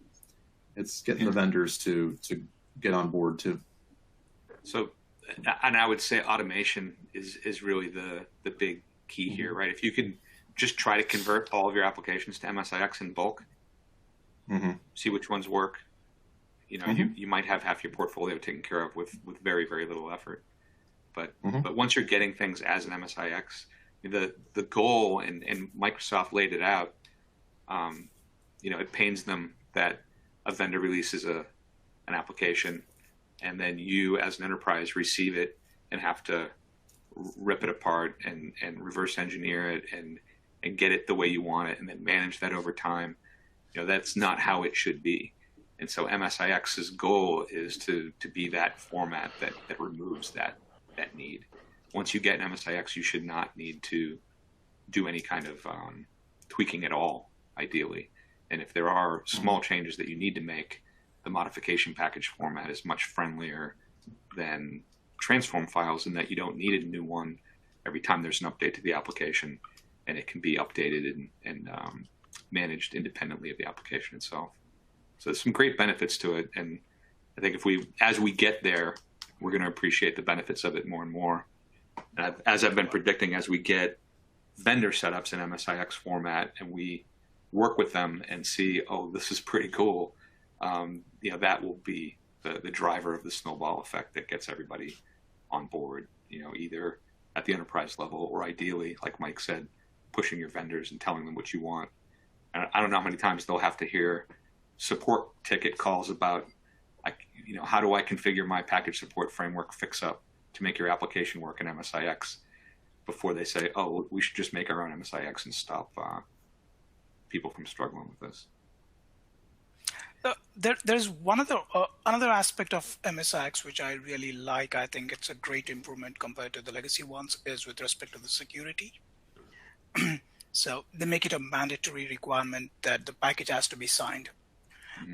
it's getting the vendors to get on board too. So, and I would say automation is really the big key here, right? If you can just try to convert all of your applications to MSIX in bulk, see which ones work. You might have half your portfolio taken care of with very, very little effort. But once you're getting things as an MSIX, the goal, and Microsoft laid it out, it pains them that a vendor releases an application, and then you as an enterprise receive it and have to rip it apart and reverse engineer it and get it the way you want it, and then manage that over time. That's not how it should be. And so MSIX's goal is to be that format that removes that need. Once you get an MSIX, you should not need to do any kind of tweaking at all, ideally. And if there are small changes that you need to make, the modification package format is much friendlier than transform files, in that you don't need a new one every time there's an update to the application, and it can be updated and managed independently of the application itself. So there's some great benefits to it, and I think as we get there, we're going to appreciate the benefits of it more and more. And as I've been predicting, as we get vendor setups in MSIX format and we work with them and see, oh, this is pretty cool, that will be the driver of the snowball effect that gets everybody on board, either at the enterprise level or ideally, like Mike said, pushing your vendors and telling them what you want. And I don't know how many times they'll have to hear support ticket calls about, how do I configure my package support framework fix-up to make your application work in MSIX, before they say, oh, we should just make our own MSIX and stop people from struggling with this. There's another aspect of MSIX which I really like. I think it's a great improvement compared to the legacy ones, is with respect to the security. So they make it a mandatory requirement that the package has to be signed.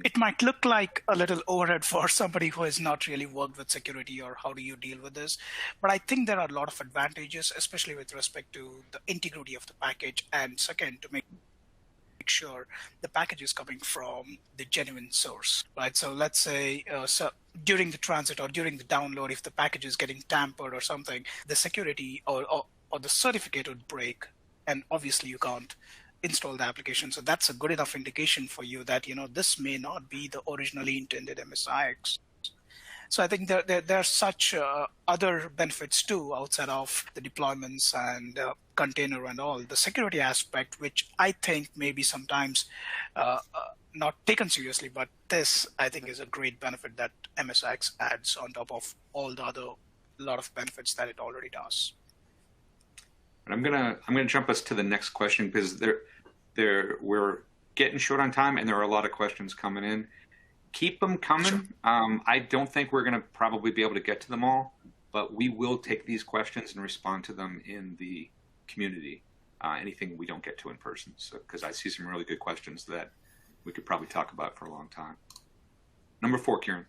It might look like a little overhead for somebody who has not really worked with security or how do you deal with this. But I think there are a lot of advantages, especially with respect to the integrity of the package. And second, to make sure the package is coming from the genuine source, right? So let's say during the transit or during the download, if the package is getting tampered or something, the security or the certificate would break. And obviously you can't install the application. So that's a good enough indication for you that, this may not be the originally intended MSIX. So I think there are such other benefits too, outside of the deployments and container and all. The security aspect, which I think maybe sometimes not taken seriously, but this I think is a great benefit that MSIX adds on top of all the other lot of benefits that it already does. And I'm gonna jump us to the next question, because we're getting short on time and there are a lot of questions coming in. Keep them coming. Sure. I don't think we're going to probably be able to get to them all, but we will take these questions and respond to them in the community. Anything we don't get to in person, because I see some really good questions that we could probably talk about for a long time. Number 4, Kieran.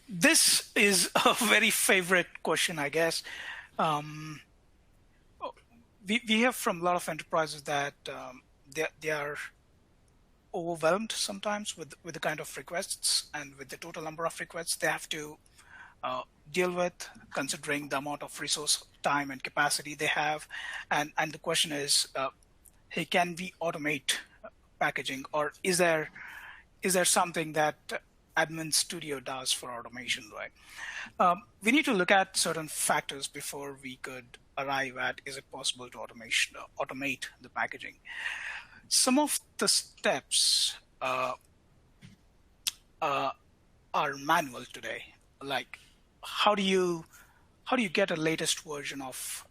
This is a very favorite question, I guess. We hear from a lot of enterprises that they are overwhelmed sometimes with the kind of requests and with the total number of requests they have to deal with, considering the amount of resource, time, and capacity they have. And the question is, hey, can we automate packaging, or is there something that Admin Studio does for automation, right? We need to look at certain factors before we could arrive at, is it possible to automate the packaging? some of the steps are manual today. Like, how do you get a latest version of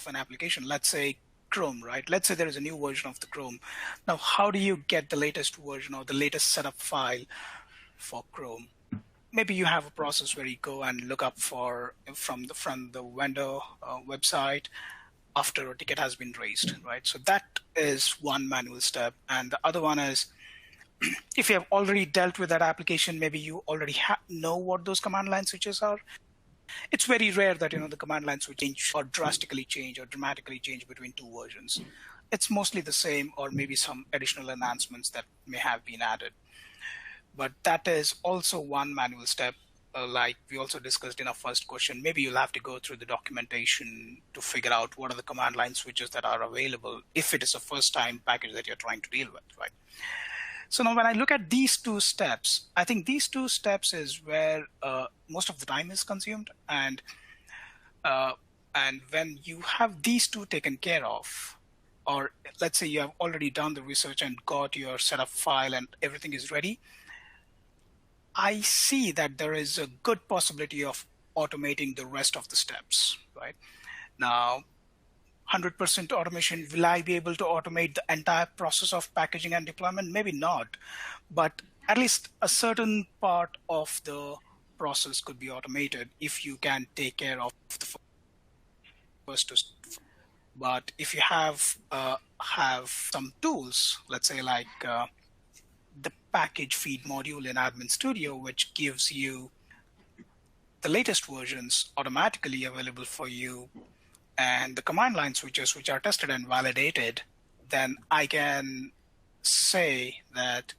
an application? Let's say Chrome, right? Let's say there is a new version of the Chrome. Now, how do you get the latest version or the latest setup file for Chrome? Maybe you have a process where you go and look up from the vendor website after a ticket has been raised, right? So that is one manual step. And the other one is, if you have already dealt with that application, maybe you already know what those command line switches are. It's very rare that the command line switch change or drastically change or dramatically change between two versions. It's mostly the same, or maybe some additional enhancements that may have been added. But that is also one manual step. Like we also discussed in our first question, maybe you'll have to go through the documentation to figure out what are the command line switches that are available if it is a first-time package that you're trying to deal with, right? So now when I look at these two steps, I think these two steps is where most of the time is consumed. And when you have these two taken care of, or let's say you have already done the research and got your setup file and everything is ready, I see that there is a good possibility of automating the rest of the steps, right? Now, 100% automation, will I be able to automate the entire process of packaging and deployment? Maybe not, but at least a certain part of the process could be automated if you can take care of the first two steps. But if you have some tools, let's say like the package feed module in Admin Studio, which gives you the latest versions automatically available for you, and the command line switches which are tested and validated, then I can say that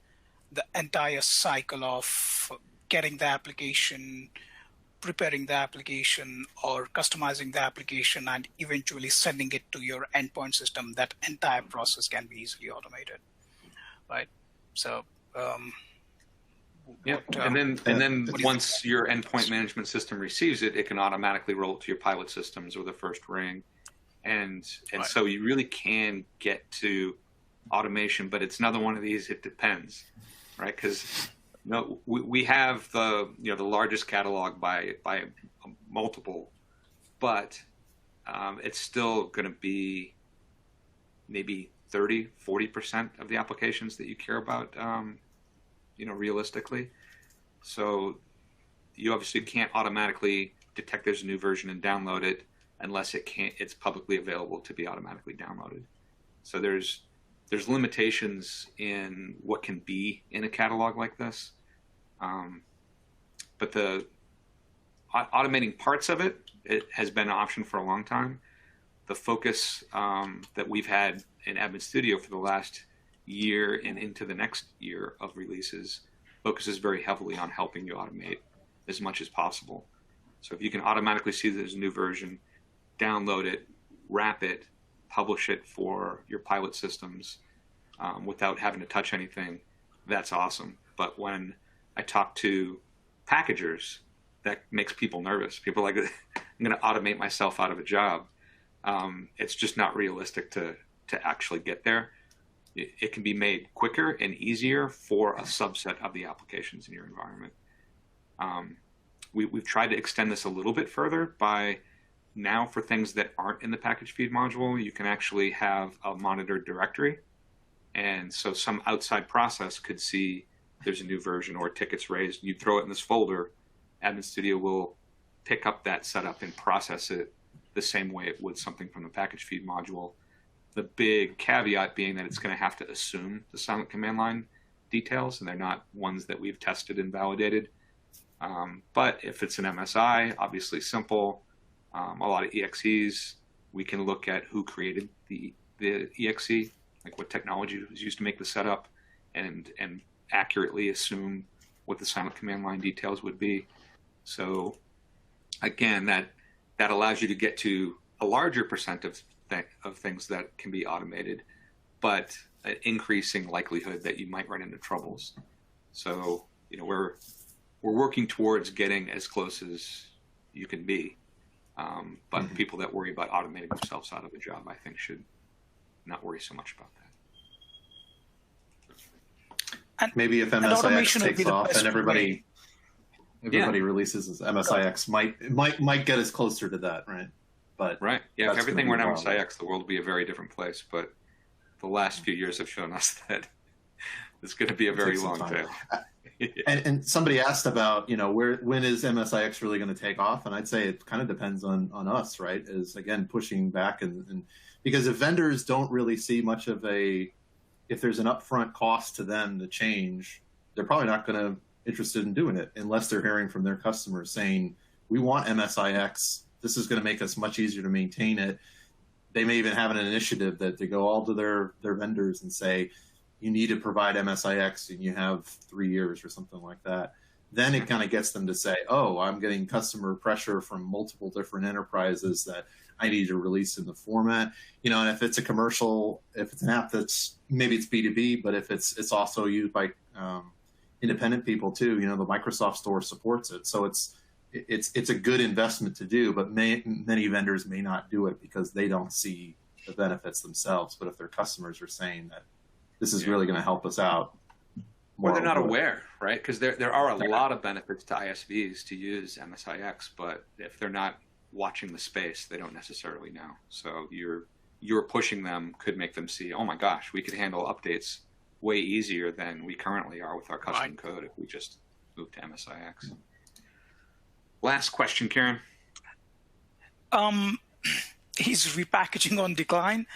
the entire cycle of getting the application, preparing the application, or customizing the application, and eventually sending it to your endpoint system, that entire process can be easily automated, right? So, and then once your endpoint management system receives it, it can automatically roll it to your pilot systems or the first ring, and right. So you really can get to automation, but it's another one of these. It depends, right? Because we have the the largest catalog by multiple, but it's still going to be maybe 30-40% of the applications that you care about, realistically. So you obviously can't automatically detect there's a new version and download it unless it's publicly available to be automatically downloaded. So there's limitations in what can be in a catalog like this. But the automating parts of it has been an option for a long time. The focus that we've had in Admin Studio for the last year and into the next year of releases focuses very heavily on helping you automate as much as possible. So if you can automatically see there's a new version, download it, wrap it, publish it for your pilot systems without having to touch anything, that's awesome. But when I talk to packagers, that makes people nervous. People are like, I'm going to automate myself out of a job. It's just not realistic to actually get there. It can be made quicker and easier for a subset of the applications in your environment. We've tried to extend this a little bit further by now, for things that aren't in the package feed module, you can actually have a monitored directory. And so some outside process could see there's a new version or tickets raised. You throw it in this folder, Admin Studio will pick up that setup and process it the same way it would something from the package feed module. The big caveat being that it's going to have to assume the silent command line details, and they're not ones that we've tested and validated. But if it's an MSI, obviously simple. A lot of EXEs, we can look at who created the EXE, like what technology was used to make the setup, and accurately assume what the silent command line details would be. So again, that allows you to get to a larger percent of things that can be automated, but an increasing likelihood that you might run into troubles. So we're working towards getting as close as you can be. But people that worry about automating themselves out of a job, I think, should not worry so much about that. And, maybe if and MSIX automation would be takes the off best and everybody Yeah. releases his MSIX, might get us closer to that, right? But Right. Yeah. If that's everything gonna were be in a while. MSIX, the world would be a very different place. But the last few years have shown us that it's going to be a It'll very take some long time. tail. And somebody asked about, when is MSIX really going to take off? And I'd say it kind of depends on us, right? Is again pushing back and because if vendors don't really see much of if there's an upfront cost to them to change, they're probably not going to interested in doing it unless they're hearing from their customers saying, we want MSIX. This is going to make us much easier to maintain it. They may even have an initiative that they go all to their vendors and say, you need to provide MSIX and you have 3 years or something like that. Then it kind of gets them to say, oh, I'm getting customer pressure from multiple different enterprises that I need to release in the format. And if it's a commercial, if it's an app that's, maybe it's B2B, but if it's also used by independent people too, the Microsoft Store supports it. So it's a good investment to do, but many vendors may not do it because they don't see the benefits themselves. But if their customers are saying that this is really going to help us out, Or they're not aware, right? Because there are a lot of benefits to ISVs to use MSIX, but if they're not watching the space, they don't necessarily know. So you're pushing them could make them see, oh my gosh, we could handle updates way easier than we currently are with our custom code if we just move to MSIX. Last question, Karen. He's repackaging on decline.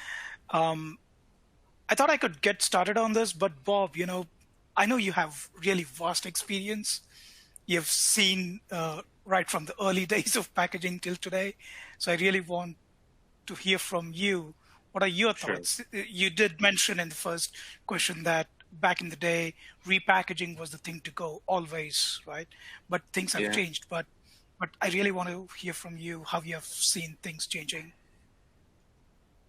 I thought I could get started on this, but Bob, I know you have really vast experience. You've seen right from the early days of packaging till today. So I really want to hear from you. What are your thoughts? Sure. You did mention in the first question that back in the day, repackaging was the thing to go always, right? But things have changed. But I really want to hear from you how you have seen things changing.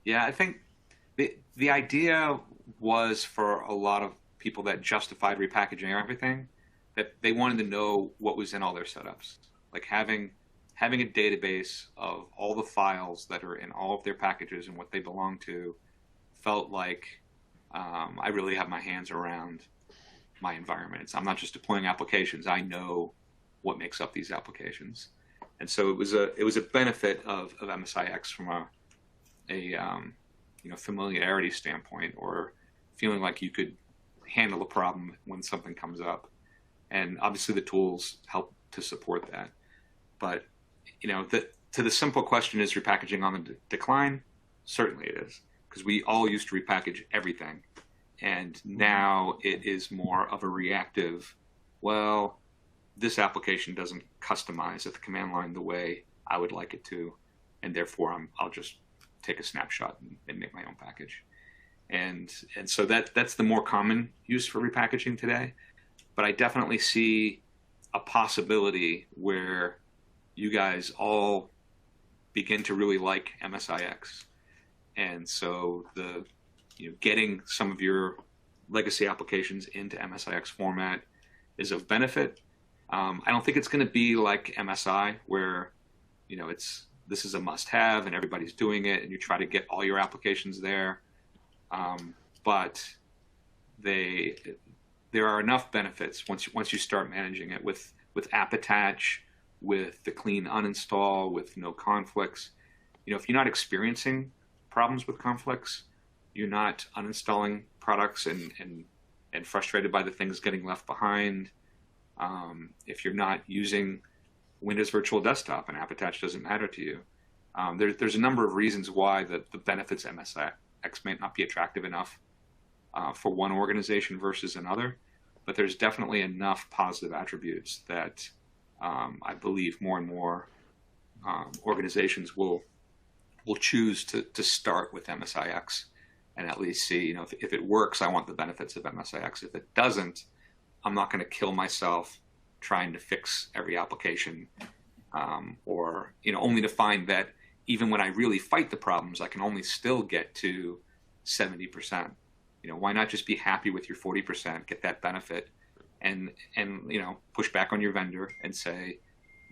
Yeah, I think the idea was for a lot of people that justified repackaging everything, that they wanted to know what was in all their setups. Like having a database of all the files that are in all of their packages and what they belong to felt like I really have my hands around my environment. I'm not just deploying applications. I know what makes up these applications. And so it was a benefit of MSIX from a familiarity standpoint, or feeling like you could handle a problem when something comes up. And obviously the tools help to support that. But to the simple question, is repackaging on the decline? Certainly it is, because we all used to repackage everything. And now it is more of a reactive, well, this application doesn't customize at the command line the way I would like it to, and therefore I'll just take a snapshot and make my own package. And so that's the more common use for repackaging today. But I definitely see a possibility where you guys all begin to really like MSIX. And so getting some of your legacy applications into MSIX format is of benefit. I don't think it's going to be like MSI, where this is a must-have and everybody's doing it, and you try to get all your applications there. But there are enough benefits once you start managing it with app attach, with the clean uninstall, with no conflicts. If you're not experiencing problems with conflicts, you're not uninstalling products and frustrated by the things getting left behind. If you're not using Windows Virtual Desktop and app attach doesn't matter to you, there's a number of reasons why the benefits of MSIX may not be attractive enough for one organization versus another. But there's definitely enough positive attributes that I believe more and more organizations will choose to start with MSIX and at least see, if it works, I want the benefits of MSIX. If it doesn't, I'm not going to kill myself trying to fix every application, or only to find that even when I really fight the problems, I can only still get to 70%. Why not just be happy with your 40%, get that benefit, and push back on your vendor and say,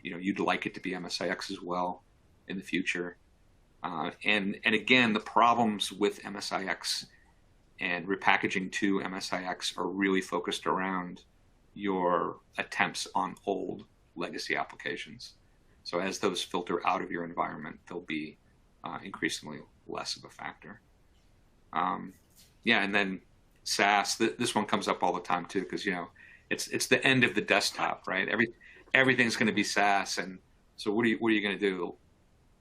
you'd like it to be MSIX as well in the future. And again, the problems with MSIX and Repackaging 2, MSIX are really focused around your attempts on old legacy applications. So as those filter out of your environment, they'll be increasingly less of a factor. Yeah, and then SaaS. This one comes up all the time too, because it's the end of the desktop, right? Everything's going to be SaaS, and so what are you going to do?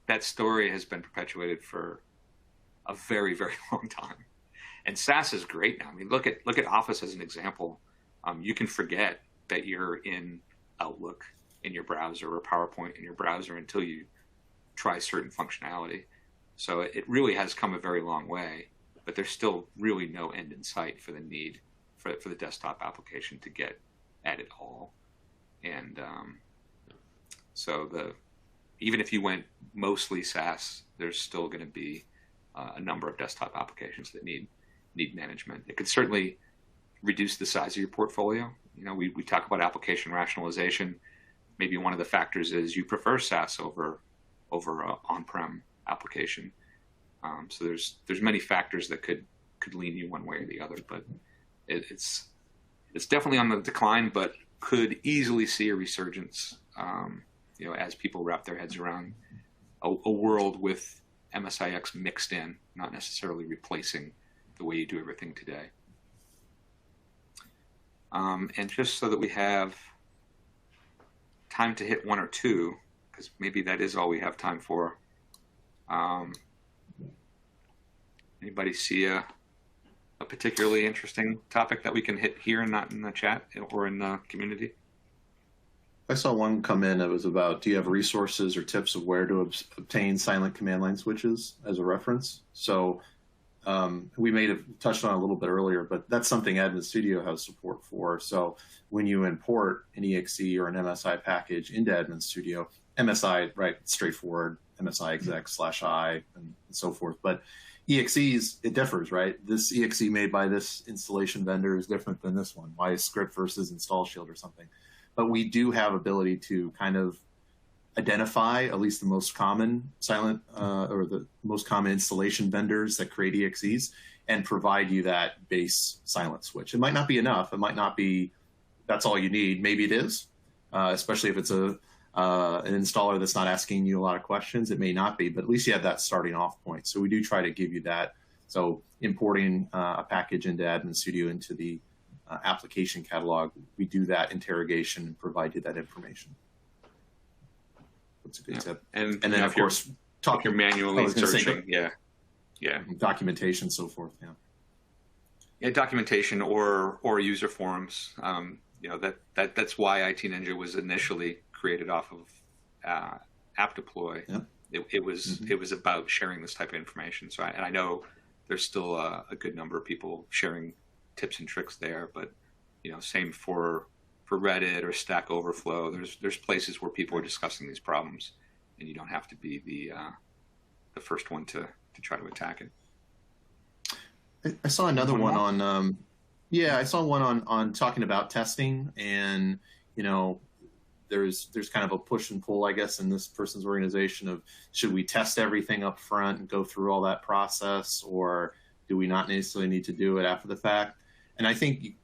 That story has been perpetuated for a very, very long time, and SaaS is great now. I mean, look at Office as an example. You can forget that you're in Outlook in your browser or PowerPoint in your browser until you try certain functionality. So it really has come a very long way, but there's still really no end in sight for the need for the desktop application to get at it all. And so even if you went mostly SaaS, there's still going to be a number of desktop applications that need management. It could certainly reduce the size of your portfolio. We talk about application rationalization. Maybe one of the factors is you prefer SaaS over on-prem application. So there's many factors that could lean you one way or the other, but it's definitely on the decline, but could easily see a resurgence, as people wrap their heads around a world with MSIX mixed in, not necessarily replacing the way you do everything today. And just so that we have time to hit one or two, because maybe that is all we have time for. Anybody see a particularly interesting topic that we can hit here and not in the chat or in the community? I saw one come in that was about, do you have resources or tips of where to obtain silent command line switches as a reference? So we may have touched on it a little bit earlier, but that's something Admin Studio has support for. So when you import an EXE or an MSI package into Admin Studio, MSI, right, straightforward, MSI exec/I and so forth. But EXEs, it differs, right? This EXE made by this installation vendor is different than this one. Why is script versus install shield or something? But we do have ability to kind of identify at least the most common silent or the most common installation vendors that create EXEs and provide you that base silent switch. It might not be enough. It might not be, that's all you need. Maybe it is, especially if it's an installer that's not asking you a lot of questions. It may not be, but at least you have that starting off point. So we do try to give you that. So importing a package into Admin Studio into the application catalog, we do that interrogation and provide you that information. That's a good tip. And then, of course, if you're manually searching, yeah, documentation, so forth. Yeah, documentation or user forums. That's why IT Ninja was initially created off of App Deploy. Yeah. It was about sharing this type of information. So I know there's still a good number of people sharing tips and tricks there, but same for Reddit or Stack Overflow. There's places where people are discussing these problems, and you don't have to be the first one to try to attack it. I saw another one on I saw one on talking about testing, and there's kind of a push and pull, I guess, in this person's organization of, should we test everything up front and go through all that process, or do we not necessarily need to do it after the fact? And I think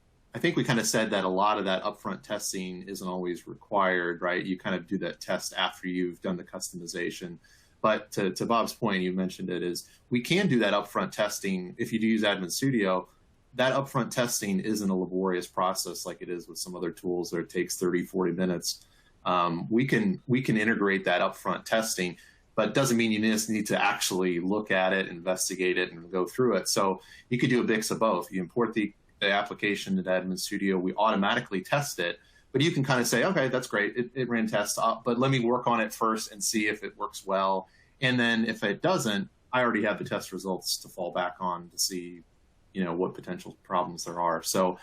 we kind of said that a lot of that upfront testing isn't always required, right? You kind of do that test after you've done the customization. But to Bob's point, you mentioned it, is we can do that upfront testing. If you do use Admin Studio, that upfront testing isn't a laborious process like it is with some other tools that it takes 30, 40 minutes. We can integrate that upfront testing, but it doesn't mean you just need to actually look at it, investigate it, and go through it. So you could do a mix of both. You import the application to Admin Studio, we automatically test it, but you can kind of say, okay, that's great, it ran tests, but let me work on it first and see if it works well. And then if it doesn't, I already have the test results to fall back on to see, what potential problems there are. So,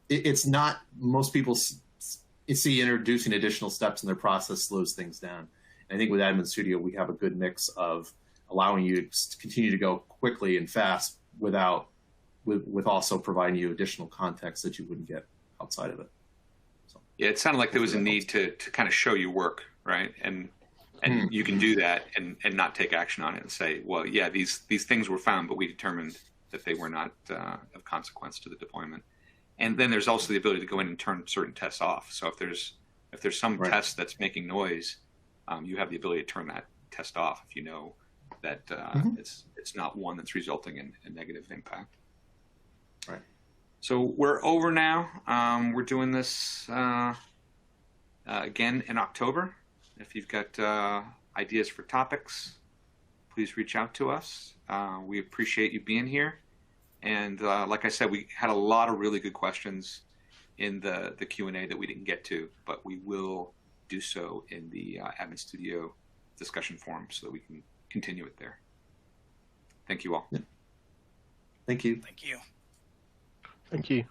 it's not, most people see introducing additional steps in their process slows things down. And I think with Admin Studio, we have a good mix of allowing you to continue to go quickly and fast with also providing you additional context that you wouldn't get outside of it. So, yeah, it sounded like there was a need to kind of show you work, right? And you can do that and not take action on it and say, well, yeah, these things were found, but we determined that they were not of consequence to the deployment. And then there's also the ability to go in and turn certain tests off. So if there's some test that's making noise, you have the ability to turn that test off if you know that it's not one that's resulting in a negative impact. Right. So we're over now. We're doing this again in October. If you've got ideas for topics, please reach out to us. We appreciate you being here. And like I said, we had a lot of really good questions in the Q&A that we didn't get to, but we will do so in the Admin Studio discussion forum so that we can continue it there. Thank you all. Thank you. Thank you. Thank you.